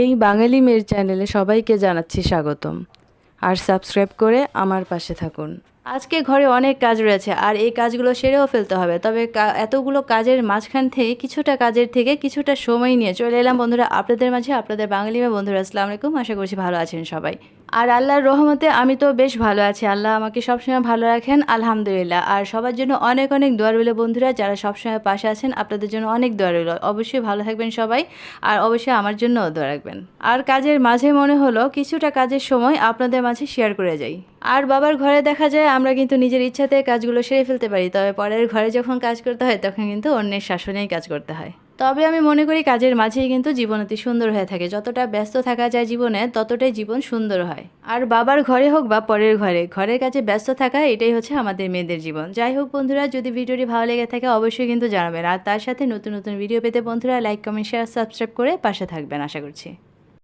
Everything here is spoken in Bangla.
এই বাঙালি মেয়ের চ্যানেলে সবাইকে জানাচ্ছি স্বাগতম। আর সাবস্ক্রাইব করে আমার পাশে থাকুন। আজকে ঘরে অনেক কাজ রয়েছে আর এই কাজগুলো সেরেও ফেলতে হবে, তবে এতগুলো কাজের মাঝখান থেকে কিছুটা সময় নিয়ে চলে এলাম বন্ধুরা আপনাদের মাঝে, আপনাদের বাঙালি মেয়ে বন্ধুরা। আসসালামু আলাইকুম, আশা করছি ভালো আছেন সবাই। আর আল্লাহর রহমতে আমি তো বেশ ভালো আছি, আল্লাহ আমাকে সবসময় ভালো রাখেন আলহামদুলিল্লাহ। আর সবার জন্য অনেক অনেক দোয়া রইল বন্ধুরা, যারা সবসময় পাশে আছেন আপনাদের জন্য অনেক দোয়া রইল। অবশ্যই ভালো থাকবেন সবাই, আর অবশ্যই আমার জন্যও দোয়া রাখবেন। আর কাজের মাঝে মনে হলো কিছুটা কাজের সময় আপনাদের মাঝে শেয়ার করে যাই। আর বাবার ঘরে দেখা যায় আমরা কিন্তু নিজের ইচ্ছাতে কাজগুলো সেরে ফেলতে পারি, তবে পরের ঘরে যখন কাজ করতে হয় তখন কিন্তু অন্যের শাসনেই কাজ করতে হয়। তবে আমি মনে করি কাজের মাঝেই কিন্তু জীবন অতি সুন্দর হয়ে থাকে, যতটা ব্যস্ত থাকা যায় জীবনে ততটাই জীবন সুন্দর হয়। আর বাবার ঘরে হোক বা পরের ঘরে, ঘরের কাজে ব্যস্ত থাকা এটাই হচ্ছে আমাদের মেয়েদের জীবন। যাই হোক বন্ধুরা, যদি ভিডিওটি ভালো লেগে থাকে অবশ্যই কিন্তু জানাবেন, আর তার সাথে নতুন নতুন ভিডিও পেতে বন্ধুরা লাইক কমেন্ট শেয়ার সাবস্ক্রাইব করে পাশে থাকবেন আশা করছি।